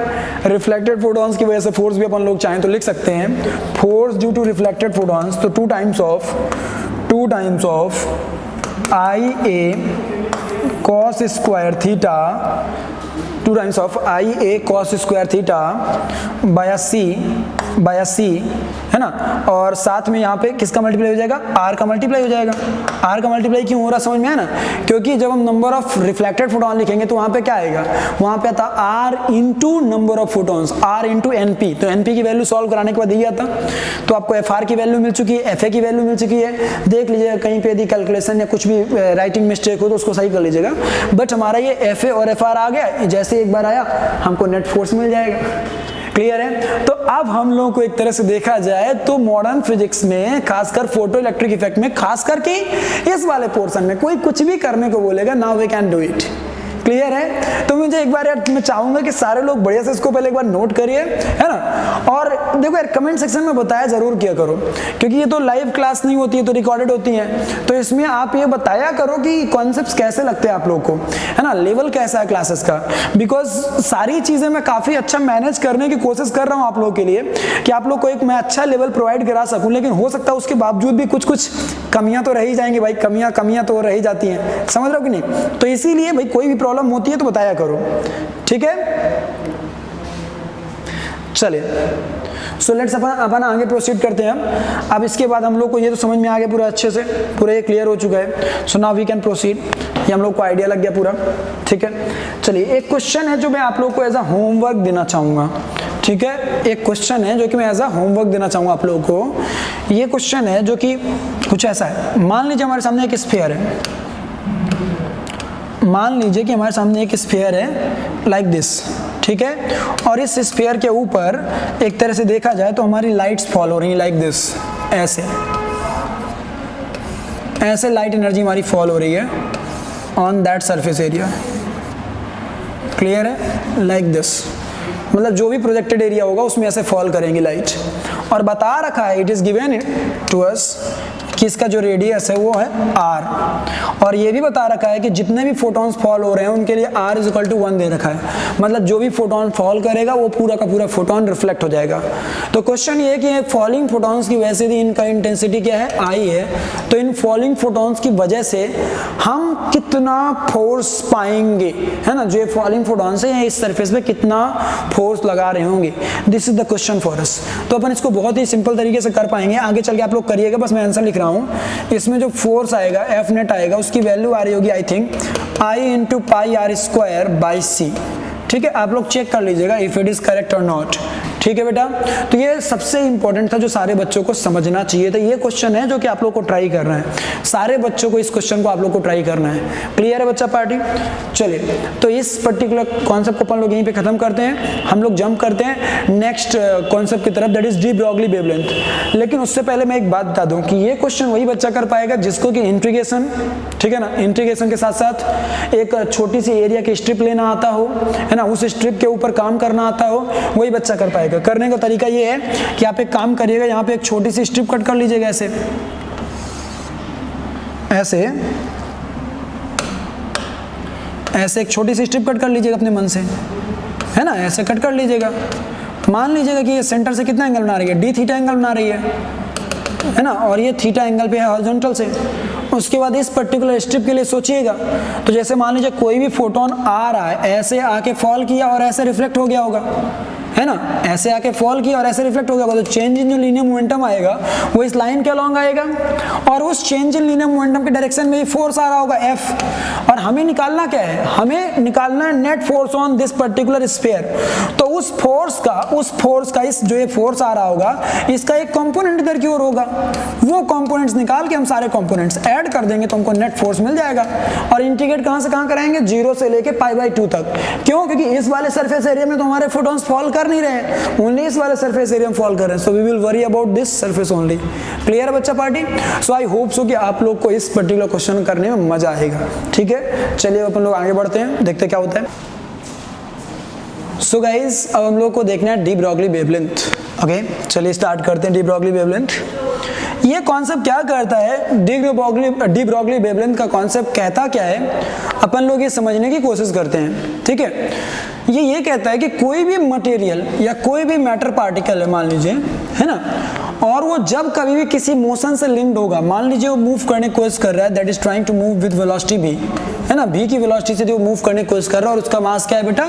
रिफ्लेक्टेड फोटॉन्स की वजह से फोर्स भी अपन लोग चाहें तो लिख सकते हैं, force due to reflected photons, तो 2 times of IA cos square theta, 2 times of IA cos square theta by C, है ना। और साथ में यहाँ पे किसका मल्टीप्लाई हो जाएगा, R का मल्टीप्लाई हो जाएगा। R का मल्टीप्लाई क्यों हो रहा समझ में आया ना, क्योंकि जब हम नंबर ऑफ रिफ्लेक्टेड फोटॉन लिखेंगे तो वहाँ पे क्या आएगा, वहाँ पे आता R into number of photons, R into NP, तो NP की वैल्यू सॉल्व कराने के बाद यही आता। तो आपको FR की वैल्यू मिल चुकी है, FA की वैल्यू मिल चुकी है, देख लीजिएगा कहीं पे यदि कैलकुलेशन या कुछ भी राइटिंग मिस्टेक हो तो उसको सही कर लीजिएगा। बट हमारा ये FA और FR आ गया, जैसे एक बार आया हमको नेट फोर्स मिल जाएगा, क्लियर है। तो अब हम लोगों को एक तरह से देखा जाए तो मॉडर्न फिजिक्स में खासकर फोटो इलेक्ट्रिक इफेक्ट में खास करके इस वाले पोर्शन में कोई कुछ भी करने को बोलेगा, now we can do it, clear है। तो मुझे एक बार यार मैं चाहूंगा कि सारे लोग बढ़िया से इसको पहले एक बार नोट करिए, है ना। और देखो यार कमेंट सेक्शन में बताया जरूर किया करो, क्योंकि ये तो लाइव क्लास नहीं होती है, तो रिकॉर्डेड होती है, तो इसमें आप ये बताया करो कि कॉन्सेप्ट्स कैसे लगते हैं आप लोग को, है ना, लेवल कैसा है क्लासेस का। बिकॉज सारी चीजें मैं काफी अच्छा मैनेज करने की कोशिश कर रहा हूँ आप लोग के लिए कि आप लोग को एक मैं अच्छा लेवल प्रोवाइड करा सकूं, लेकिन हो सकता है उसके बावजूद भी कुछ कमियां तो रह ही जाएंगी भाई, कमियां तो रह ही जाती हैं, समझ रहे हो कि नहीं। तो इसीलिए भाई कोई भी प्रॉब्लम होती है तो बताया करो, ठीक है। चलिए सो लेट्स अपन आगे प्रोसीड करते हैं। अब इसके बाद हम लोग को ये तो समझ में आ गया पूरा अच्छे से, पूरा ये क्लियर हो चुका है। So now we can proceed, ये हम लोग को आइडिया लग गया पूरा, ठीक है। चलिए एक क्वेश्चन है जो मैं आप लोग को एज अ होमवर्क देना चाहूँगा, ठीक है। एक क्वेश्चन है जो कि मैं एज अ होमवर्क देना चाहूँगा आप लोगों को। ये क्वेश्चन है जो कि कुछ ऐसा है, मान लीजिए हमारे सामने एक स्फीयर है, मान लीजिए कि हमारे सामने एक स्फीयर है लाइक दिस, ठीक है। और इस स्फीयर के ऊपर एक तरह से देखा जाए तो हमारी लाइट्स फॉल हो रही हैं लाइक दिस, ऐसे ऐसे लाइट एनर्जी हमारी फॉल हो रही है on that surface area, clear है, लाइक दिस। मतलब जो भी प्रोजेक्टेड एरिया होगा उसमें ऐसे फॉल करेंगी लाइट। और बता रखा है, it is given to us कि इसका जो रेडियस है वो है r, और ये भी बता रखा है कि जितने भी फोटॉन्स फॉल हो रहे हैं उनके लिए r इज इक्वल टू 1 दे रखा है। मतलब जो भी फोटॉन फॉल करेगा वो पूरा का पूरा फोटॉन रिफ्लेक्ट हो जाएगा। तो क्वेश्चन ये है कि फॉलिंग फोटॉन्स की वजह से इनका इंटेंसिटी क्या है, I है। तो इन फॉलिंग फोटॉन्स की वजह से हम कितना फोर्स पाएंगे, है ना, जो ये फॉलिंग फोटॉन्स है इस सरफेस पे कितना फोर्स लगा रहे होंगे, this is the question for us. तो अपन इसको बहुत ही सिंपल तरीके से कर पाएंगे, आगे चल के आप लोग करिएगा, बस मैं आंसर लिख रहा हूँ। इसमें जो फोर्स आएगा F नेट आएगा, उसकी वैल्यू आ रही होगी I think I into pi R square by C, ठीक है। आप लोग चेक कर लीजिएगा इफ इट इज करेक्ट और नॉट, ठीक है बेटा। तो ये सबसे इंपॉर्टेंट था जो सारे बच्चों को समझना चाहिए था। ये क्वेश्चन है जो कि आप लोग को ट्राई करना है, सारे बच्चों को इस क्वेश्चन को आप लोग को ट्राई करना है, क्लियर है बच्चा पार्टी। चलिए तो इस पर्टिकुलर कॉन्सेप्ट को अपन लोग यहीं पे खत्म करते हैं, हम लोग जंप करते हैं नेक्स्ट कॉन्सेप्ट की तरफ, that is D Broglie wavelength. लेकिन उससे पहले मैं एक बात बता दूं कि ये क्वेश्चन वही बच्चा कर पाएगा जिसको कि इंटीग्रेशन, ठीक है ना, इंटीग्रेशन के साथ साथ एक छोटी सी एरिया की स्ट्रिप लेना आता हो, है ना, उस स्ट्रिप के ऊपर काम करना आता हो, वही बच्चा कर पाएगा। करने का तरीका ये है कि आप एक काम करिएगा, यहाँ पे एक छोटी सी स्ट्रिप कट कर लीजिएगा, ऐसे ऐसे ऐसे एक छोटी सी स्ट्रिप कट कर लीजिएगा अपने मन से, है ना, ऐसे कट कर लीजिएगा। मान लीजिएगा कि ये सेंटर से कितना एंगल बना रही है, डी थीटा एंगल बना रही है ना, और ये थीटा एंगल पे है हॉरिजॉन्टल से। उसके बाद इस पर्टिकुलर स्ट्रिप के लिए सोचिएगा, तो जैसे मान लीजिए कोई भी फोटोन आ रहा है, ऐसे आके फॉल किया और ऐसे रिफ्लेक्ट हो गया होगा, है ना, ऐसे आके फॉल किया और ऐसे रिफ्लेक्ट हो गया होगा, तो चेंज इन जो लीनियर मोमेंटम आएगा वो इस लाइन के अलॉन्ग आएगा, और उस चेंज इन लीनियर मोमेंटम के डायरेक्शन में फोर्स आ रहा होगा F। और हमें निकालना क्या है, हमें निकालना है net force on this particular sphere. तो उस फोर्स का इस जो ये फोर्स आ रहा होगा, इसका एक कंपोनेंट इधर की ओर होगा, वो कंपोनेंट्स निकाल के हम सारे कंपोनेंट्स ऐड कर देंगे तो हमको नेट फोर्स मिल जाएगा। और इंटीग्रेट कहां से कहां कराएंगे, 0 से लेके π/2 तक। क्यों, क्योंकि इस वाले सरफेस एरिया में तो हमारे फोटॉन्स फॉल कर नहीं रहे, ओनली इस वाले सरफेस एरिया में फॉल कर रहे हैं। So we will worry about this surface only, clear है बच्चा party. So I hope so कि आप लोग को इस पर्टिकुलर क्वेश्चन करने में मजा आएगा, ठीक है। चलिए अपन लोग आगे बढ़ते हैं, देखते क्या होता है। सो गाइज अब हम लोग को देखना है डी ब्रॉगली वेवलेंथ, ओके। चलिए स्टार्ट करते हैं डी ब्रॉगली वेवलेंथ। ये कॉन्सेप्ट क्या करता है, डी ब्रॉगली वेवलेंथ का कॉन्सेप्ट कहता क्या है, अपन लोग ये समझने की कोशिश करते हैं, ठीक है। ये कहता है कि कोई भी मटेरियल या कोई भी मैटर पार्टिकल है, मान लीजिए, है ना, और वो जब कभी भी किसी मोशन से लिंक्ड होगा, मान लीजिए वो मूव करने की कोशिश कर रहा है, that is trying to move with velocity v, है ना, v की वेलोसिटी से वो मूव करने की कोशिश कर रहा है, और उसका मास क्या है बेटा,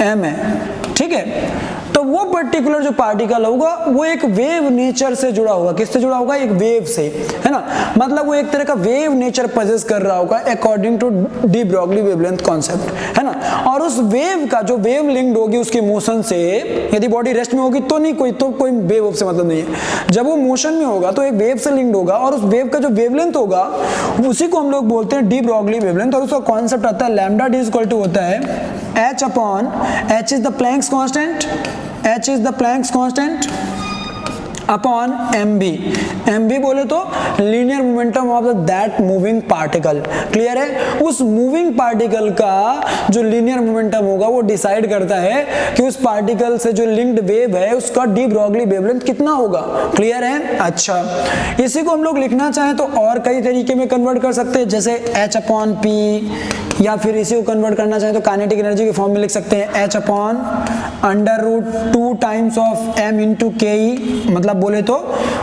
m है, ठीक है। तो वो पर्टिकुलर जो पार्टिकल होगा वो एक वेव नेचर से जुड़ा होगा, किससे जुड़ा होगा, एक वेव से, है ना, मतलब वो एक तरह का वेव नेचर पोजेस कर रहा होगा according to de Broglie wavelength concept, है ना। और उस वेव का जो वेव लिंक्ड होगी उसके मोशन से, यदि बॉडी रेस्ट में होगी तो नहीं, कोई वेव से मतलब नहीं है, जब वो मोशन में होगा तो एक वेव से लिंक्ड होगा, और उस वेव का जो वेवलेंथ होगा उसी को हम लोग बोलते हैं डी ब्रॉगली वेवलेंथ। और उसका कॉन्सेप्ट आता है लैम्डा डी इक्वल टू होता है h upon h is the Planck's constant, h is the Planck's constant upon mb बोले तो linear momentum of that moving particle, clear है। उस मूविंग पार्टिकल का जो लीनियर मोमेंटम होगा वो डिसाइड करता है कि उस पार्टिकल से जो लिंक्ड वेव है उसका डी ब्रॉगली वेवलेंथ कितना होगा, क्लियर है। अच्छा, इसी को हम लोग लिखना चाहें तो और कई तरीके में कन्वर्ट कर सकते हैं, जैसे h अपॉन p, या फिर इसी को कन्वर्ट करना चाहें तो काइनेटिक एनर्जी के फॉर्म में लिख सकते हैं h upon under root 2 times of m into K, मतलब मतलब बोले तो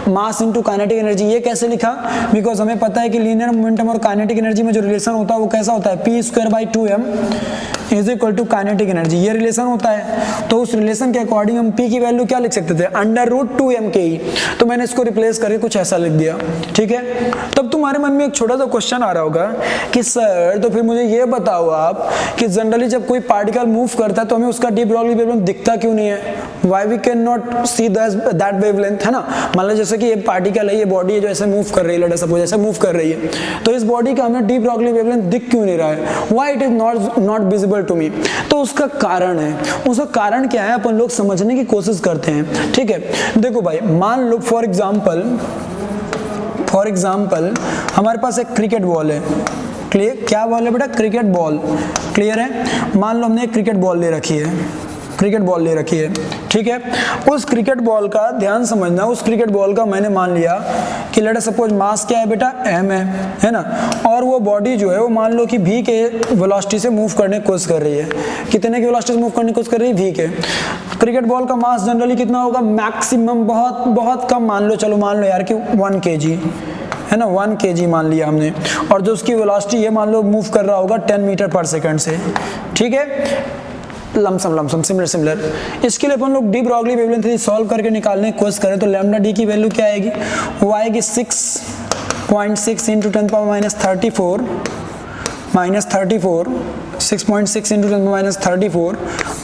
मास इनटू काइनेटिक एनर्जी। ये कैसे लिखा? बिकॉज हमें पता है कि लीनियर मोमेंटम और काइनेटिक एनर्जी में जो रिलेशन होता है वो कैसा होता है, p²/2m is equal to kinetic energy, ये रिलेशन होता है। तो उस रिलेशन के अकॉर्डिंग हम p की वैल्यू क्या लिख सकते थे, √2m के ही, तो मैंने इसको रिप्लेस करके कुछ ऐसा लिख दिया, ठीक है। तब तुम्हारे मन में एक छोटा सा क्वेश्चन आ रहा होगा कि सर तो फिर मुझे ये बताओ आप कि जनरली जब कोई पार्टिकल मूव करता है तो हमें उसका डी ब्रॉगली वेवलेंथ दिखता क्यों नहीं है, why we can not see that wavelength, है ना। मान लो जैसे कि ये पार्टिकल है, ये बॉडी है जो ऐसे मूव कर रही है, लेट अस सपोज ऐसे मूव कर रही है, तो इस बॉडी का हमें डी ब्रॉगली वेवलेंथ दिख क्यों नहीं रहा है, why it is not visible to me. तो उसका कारण है, उसका कारण क्या है अपन लोग समझने की कोशिश करते हैं, ठीक है। देखो भाई, मान लो फॉर एग्जाम्पल हमारे पास एक क्रिकेट बॉल है, क्लियर, क्या बॉल है बेटा, क्रिकेट बॉल, क्लियर है। मान लो हमने एक क्रिकेट बॉल ले रखी है, ठीक है। उस क्रिकेट बॉल का ध्यान समझना, उस क्रिकेट बॉल का मैंने मान लिया कि लेट अस सपोज मास क्या है बेटा, m है ना, और वो बॉडी जो है वो मान लो कि v के वेलोसिटी से मूव करने की कोशिश कर रही है। कितने की वेलोसिटी से मूव करने की कोशिश कर रही है, v के। क्रिकेट बॉल का मास जनरली कितना होगा, मैक्सिमम बहुत बहुत कम मान लो, चलो मान लो यार कि 1 kg है ना, 1 kg मान लिया हमने, और जो उसकी वेलोसिटी ये मान लो मूव कर रहा होगा 10 मीटर पर सेकंड से, ठीक है। Lump sum similar. इसके लिए अपन लोग डी ब्रॉगली वेवलेंथ सॉल्व करके निकालने की कोशिश करें तो लैम्डा डी की वैल्यू क्या आएगी, वो आएगी 6.6 × 10⁻34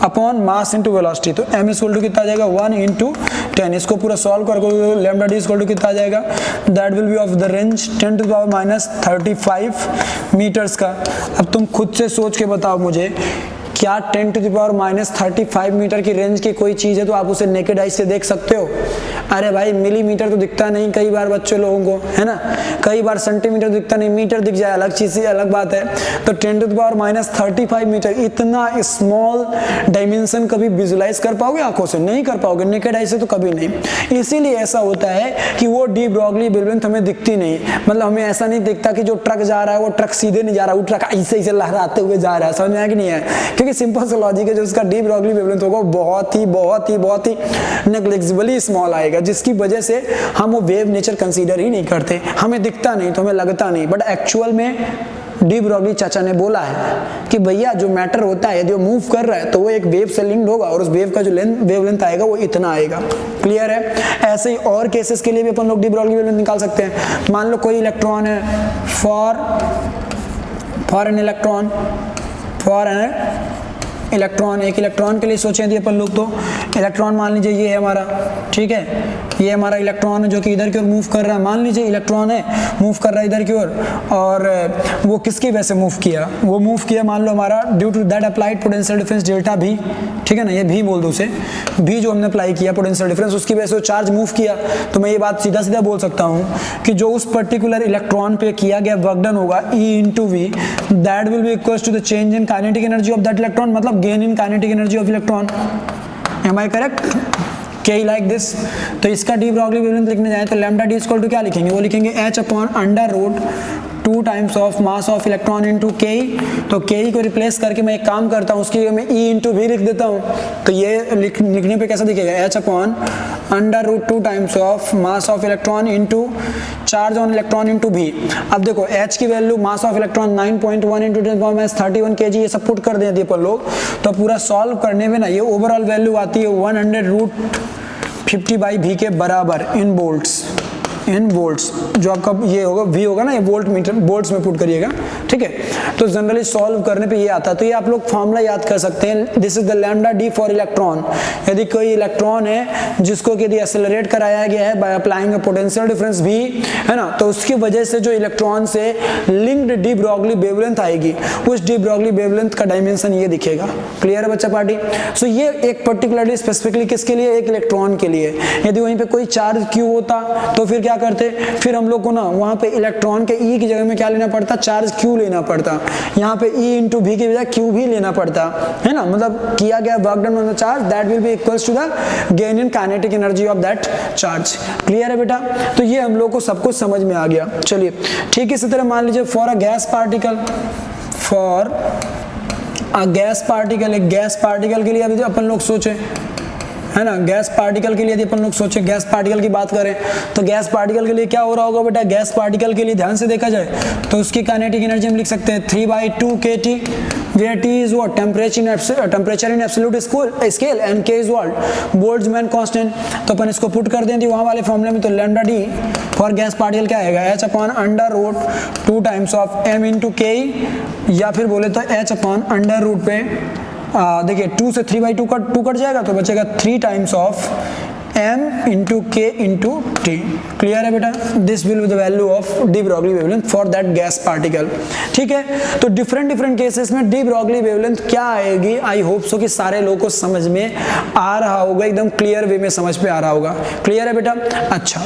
अपॉन मास इंटू वेलोसिटी। तो m इक्वल टू कितना आ जाएगा, 1 × 10। इसको पूरा सॉल्व करके लैम्डा डी इक्वल टू कितना आ जाएगा, that will be of the range 10⁻35 meters का। अब तुम खुद से सोच के बताओ मुझे, क्या 10⁻35 मीटर की रेंज की कोई चीज है तो आप उसे नेकेड आई से देख सकते हो? अरे भाई मिलीमीटर तो दिखता नहीं कई बार बच्चों लोगों को, है ना, कई बार सेंटीमीटर दिखता नहीं, मीटर दिख जाए अलग चीज, अलग बात है। तो 10⁻35 मीटर, इतना स्मॉल डायमेंशन कभी विजुलाइज कर पाओगे आंखों से? नहीं कर पाओगे, नेकेड आई से तो कभी नहीं। इसीलिए ऐसा होता है कि वो डी ब्रॉगली वेवलेंथ हमें दिखती नहीं, मतलब हमें ऐसा नहीं दिखता कि जो ट्रक जा रहा है वो ट्रक सीधे नहीं जा रहा, वो ट्रक ऐसे लहराते हुए जा रहा है, समझ में आया कि नहीं है? क्योंकि सिंपल सा लॉजिक है, जो उसका डी ब्रॉगली वेवलेंथ होगा बहुत ही नेग्लिजिबली स्मॉल आएगा, जिसकी वजह से हम वो वेव नेचर कंसीडर ही नहीं करते, हमें दिखता नहीं तो हमें लगता नहीं। बट एक्चुअल में डी ब्रॉगली चाचा ने बोला है कि भैया जो मैटर होता है, जो मूव कर रहा है, तो वो एक वेव से लिंक्ड होगा और उस वेव का जो वेवलेंथ आएगा वो इतना आएगा, क्लियर है। ऐसे ही और केसेस के लिए भी अपन लोग डी ब्रॉगली वेवलेंथ निकाल सकते हैं। मान लो कोई इलेक्ट्रॉन है, फॉर एन इलेक्ट्रॉन, एक इलेक्ट्रॉन के लिए सोचें थी अपन लोग, तो इलेक्ट्रॉन मान लीजिए ये है हमारा, ठीक है, ये हमारा इलेक्ट्रॉन है जो कि इधर की ओर मूव कर रहा है। मान लीजिए इलेक्ट्रॉन है, मूव कर रहा है इधर की ओर, और वो किसकी वजह से मूव किया, वो मूव किया मान लो हमारा due to that applied potential difference delta भी, ठीक है ना, ये भी बोल दो उसे, भी जो हमने अप्लाई किया पोटेंशियल डिफरेंस, उसकी वजह से वो चार्ज मूव किया। तो मैं ये बात सीधा बोल सकता हूँ कि जो उस पर्टिकुलर इलेक्ट्रॉन पे किया गया वर्क डन होगा E × V, that will be equal to the change in kinetic energy of that electron, मतलब gain in kinetic energy of electron. Am I correct? के लाइक दिस। तो इसका डी ब्रॉगली वेवलेंथ लिखने जाए तो lambda D equal to क्या लिखेंगे, वो लिखेंगे h/√2 times of mass of electron into के। तो के को रिप्लेस करके मैं एक काम करता हूँ, उसकी जगह मैं E × V लिख देता हूँ। तो ये लिखने पे कैसा दिखेगा, h/√2 times of mass of electron into charge on electron into V। अब देखो h की value mass of electron 9.1 × 10⁻31 kg, ये सब पुट कर दें अपन लोग, तो पूरा सॉल्व करने में ना ये ओवरऑल वैल्यू आती है 100√50/V के बराबर इन वोल्ट्स, जो आपका ये होगा V होगा ना, ये वोल्ट्स में पुट करिएगा, ठीक है। तो जनरली सॉल्व करने पे ये आता है। तो ये आप लोग फॉर्मूला याद कर सकते हैं, this is the lambda D for electron. यदि कोई इलेक्ट्रॉन है जिसको यदि एक्सेलरेट कराया गया है by applying a potential difference V, है ना, तो उसकी वजह से जो इलेक्ट्रॉन से लिंक्ड डी ब्रॉगली वेवलेंथ आएगी, उस डी ब्रॉगली वेवलेंथ का डायमेंशन ये दिखेगा। क्लियर है बच्चा पार्टी? सो ये एक पर्टिकुलरली स्पेसिफिकली किसके लिए, एक इलेक्ट्रॉन के लिए। यदि वहीं पे कोई चार्ज Q होता तो फिर क्या करते, फिर हम लोग को ना वहां पे इलेक्ट्रॉन के E की जगह में क्या लेना पड़ता, चार्ज Q लेना पड़ता। यहाँ पे E × V की बजाय Q भी लेना पड़ता, है ना, मतलब किया गया work done on the charge that will be equals to the gain in kinetic energy of that charge. Clear है बेटा? तो ये हम लोग को सब कुछ समझ में आ गया। चलिए ठीक है, इसी तरह मान लीजिए फॉर अ गैस पार्टिकल, एक गैस पार्टिकल के लिए अभी अपन लोग सोचे, है ना। गैस पार्टिकल के लिए यदि अपन लोग सोचे, गैस पार्टिकल की बात करें तो गैस पार्टिकल के लिए क्या हो रहा होगा बेटा, गैस पार्टिकल के लिए ध्यान से देखा जाए तो उसकी काइनेटिक एनर्जी हम लिख सकते हैं 3/2 kT, where T is what, temperature in absolute scale and K is what, Boltzmann constant। तो अपन इसको पुट कर दें वहां वाले फॉर्मूले में, तो lambda D for gas particle क्या आएगा, h upon under root 2 times of m into K, या फिर बोले तो h अपॉन अंडर रूट पे देखिए 2 से 3/2 कट जाएगा तो बचेगा 3 टाइम्स ऑफ m इंटू के इंटू टी। क्लियर है बेटा, this will be the value of D Broglie wavelength for that gas particle. ठीक है, तो डिफरेंट केसेस में डी ब्रॉगली वेवलेंथ क्या आएगी, आई होप सो कि सारे लोगों को समझ में आ रहा होगा, एकदम क्लियर वे में समझ में आ रहा होगा। क्लियर है बेटा। अच्छा,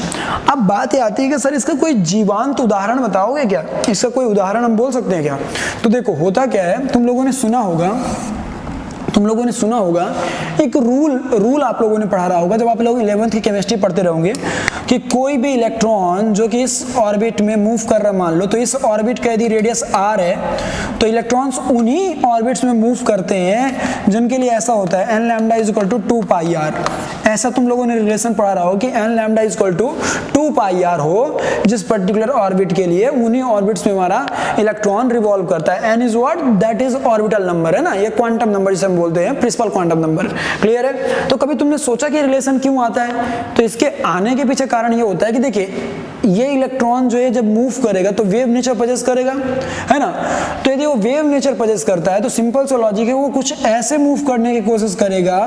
अब बात ये आती है कि सर इसका कोई जीवांत उदाहरण बताओगे क्या, इसका कोई उदाहरण हम बोल सकते हैं क्या। तो देखो होता क्या है, तुम लोगों ने सुना होगा एक रूल आप लोगों ने पढ़ा रहा होगा जब आप लोग 11th की केमिस्ट्री पढ़ते रहोगे कि कोई भी इलेक्ट्रॉन जो कि इस ऑर्बिट में मूव कर रहा, मान लो तो इस ऑर्बिट का यदि रेडियस r है तो इलेक्ट्रॉन्स उन्हीं ऑर्बिट्स में मूव करते हैं जिनके लिए ऐसा होता है n lambda is equal to 2 pi r। ऐसा तुम लोगों ने रिलेशन पढ़ा रहा हो कि n lambda is equal to 2 pi r हो, जिस पर्टिकुलर ऑर्बिट के लिए उन्हीं ऑर्बिट्स में हमारा इलेक्ट्रॉन रिवॉल्व करता है। n is what, that is orbital number, है ना, ये क्वांटम नंबर जिसे हम बोलते हैं प्रिंसिपल क्वांटम नंबर। क्लियर है। तो कभी तुमने सोचा कि रिलेशन क्यों आता है, तो इसके आने के पीछे कारण ये होता है कि देखिए ये इलेक्ट्रॉन जो है जब मूव करेगा तो वेव नेचर पजेस करेगा, है ना। तो यदि वो वेव नेचर पजेस करता है तो सिंपल सा लॉजिक है, वो कुछ ऐसे मूव करने की कोशिश करेगा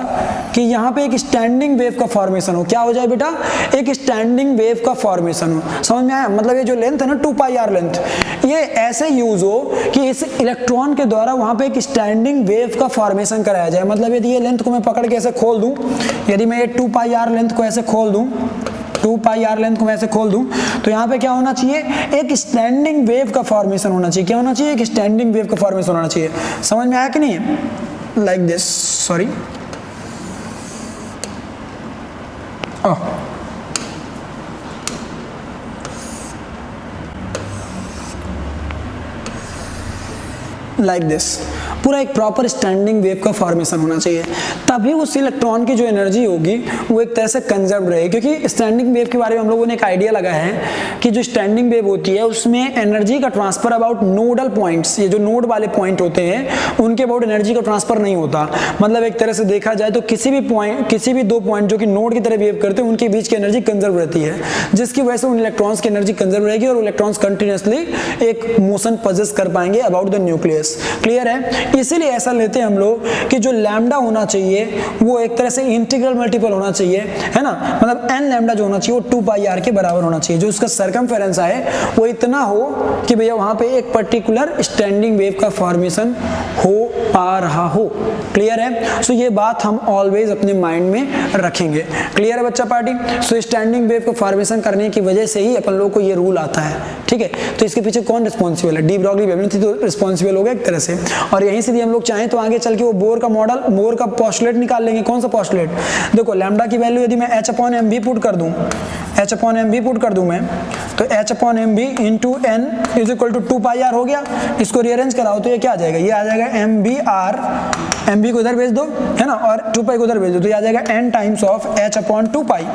कि यहाँ पे एक स्टैंडिंग वेव का फॉर्मेशन हो। क्या हो जाए बेटा, एक स्टैंडिंग वेव का फॉर्मेशन हो। समझ में आया, मतलब ये जो लेंथ है ना 2 पाई r लेंथ, ये ऐसे यूज हो कि इस इलेक्ट्रॉन के द्वारा वहां पे एक स्टैंडिंग वेव का फॉर्मेशन कराया जाए। मतलब यदि ये लेंथ को मैं पकड़ के ऐसे खोल दूं, यदि मैं ये 2 पाई r लेंथ को ऐसे खोल दूं, 2 पाई r लेंथ को मैं ऐसे खोल दूं, तो यहाँ पे क्या होना चाहिए, एक स्टैंडिंग वेव का फॉर्मेशन होना चाहिए। क्या होना चाहिए, एक स्टैंडिंग वेव का फॉर्मेशन होना चाहिए। समझ में आया कि नहीं, like this, sorry like this, पूरा एक प्रॉपर स्टैंडिंग वेव का फॉर्मेशन होना चाहिए, तभी उस इलेक्ट्रॉन की जो एनर्जी होगी वो एक तरह से कंजर्व रहेगी। क्योंकि स्टैंडिंग वेव के बारे में हम लोगों ने एक आइडिया लगाया है कि जो स्टैंडिंग वेव होती है उसमें एनर्जी का ट्रांसफर अबाउट नोडल पॉइंट्स, ये जो नोड वाले पॉइंट होते हैं उनके अबाउट एनर्जी का ट्रांसफर नहीं होता। मतलब एक तरह से देखा जाए तो किसी भी 2 पॉइंट जो कि नोड की तरह बिहेव करते हैं उनके बीच की एनर्जी कंजर्व रहती है, जिसकी वजह से उन इलेक्ट्रॉन्स की एनर्जी कंजर्व रहेगी और इलेक्ट्रॉन्स कंटिन्यूअसली एक मोशन पजेस कर पाएंगे अबाउट द न्यूक्लियस। क्लियर है। इसीलिए ऐसा लेते हैं हम लोग कि जो लैम्डा होना चाहिए वो एक तरह से इंटीग्रल मल्टीपल होना चाहिए, है ना। मतलब n लैम्डा जो होना चाहिए वो 2 पाई r के बराबर होना चाहिए। जो उसका सरकमफेरेंस आए वो इतना हो कि भैया वहां पे एक पर्टिकुलर स्टैंडिंग वेव का फॉर्मेशन हो पा रहा हो। क्लियर है। सो ये बात हम ऑलवेज अपने माइंड में रखेंगे। क्लियर है बच्चा पार्टी। सो स्टैंडिंग वेव का फॉर्मेशन करने की वजह से ही अपन लोग को ये रूल आता है। ठीक है, तो इसके पीछे कौन रिस्पॉन्सिबल है, डी ब्रॉगली वेवलेंथ तो रिस्पॉन्सिबल हो गया एक तरह से। और यहीं से भी हम लोग चाहें तो आगे चल के वो बोर का मॉडल, बोर का पोस्टुलेट निकाल लेंगे। कौन सा पोस्टुलेट, देखो लैम्डा की वैल्यू यदि मैं h/mv पुट कर दूं, h/mv पुट कर दूं मैं, तो h/mv into n is equal to 2 pi r हो गया। इसको रीअरेंज कराओ तो ये क्या आ जाएगा, ये आ जाएगा mv को इधर भेज दो, है ना, और 2 पाई को उधर भेज दो, तो ये आ जाएगा n टाइम्स ऑफ h/2 पाई।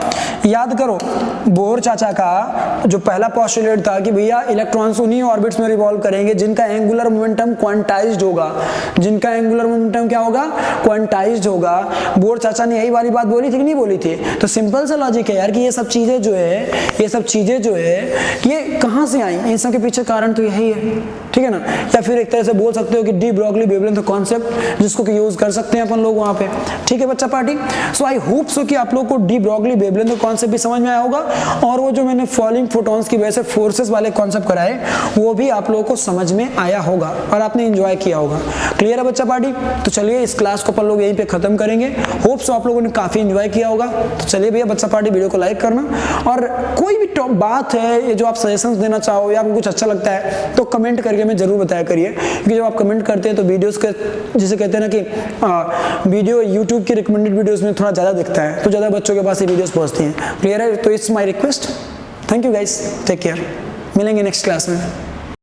याद करो बोर चाचा का जो पहला पोस्टुलेट था कि भैया इलेक्ट्रॉन्स उन्हीं ऑर्बिट्स में रिवॉल्व करेंगे जिनका एंगुलर मोमेंटम क्वांटाइज्ड होगा, जिनका एंगुलर मोमेंटम क्या होगा, क्वांटाइज्ड होगा। बोर चाचा ने यही वाली बात बोली थी कि नहीं बोली थी। तो सिंपल सा लॉजिक है यार कि ये सब चीजें जो है ये कहां से आई, इन सब के पीछे कारण तो यही है। ठीक है ना। या फिर एक तरह से बोल सकते हो कि डी ब्रॉगली वेवलेंथ कॉन्सेप्ट जिसको कि यूज कर सकते हैं अपन लोग वहां पे। ठीक है बच्चा party. So I hope so कि आप लोग को डी ब्रॉगली वेवलेंथ कॉन्सेप्ट भी समझ में आया होगा, और वो जो मैंने फॉलिंग फोटॉन्स की वजह से फोर्सेस वाले कॉन्सेप्ट कराए वो भी आप लोगों को समझ में आया होगा और आपने एंजॉय किया होगा। क्लियर है बच्चा पार्टी। तो चलिए इस क्लास को अपन लोग यहीं पे खत्म करेंगे। होप सो आप लोगों ने काफी एंजॉय किया होगा। तो चलिए भैया बच्चा पार्टी वीडियो को लाइक करना, और कोई भी बात है ये जो आप सजेशंस देना चाहो या आपको कुछ अच्छा लगता है तो कमेंट करके हमें जरूर बताया करिए, क्योंकि जब आप कमेंट करते हैं तो वीडियोस के जिसे कहते हैं ना कि वीडियो यूट्यूब की रिकमेंडेड वीडियोस में थोड़ा ज़्यादा दिखता है, तो ज़्यादा बच्चों के पास ये वीडियोस पहुंचती हैं। क्लियर है। तो it's my request. Thank you guys, take care, मिलेंगे नेक्स्ट क्लास में।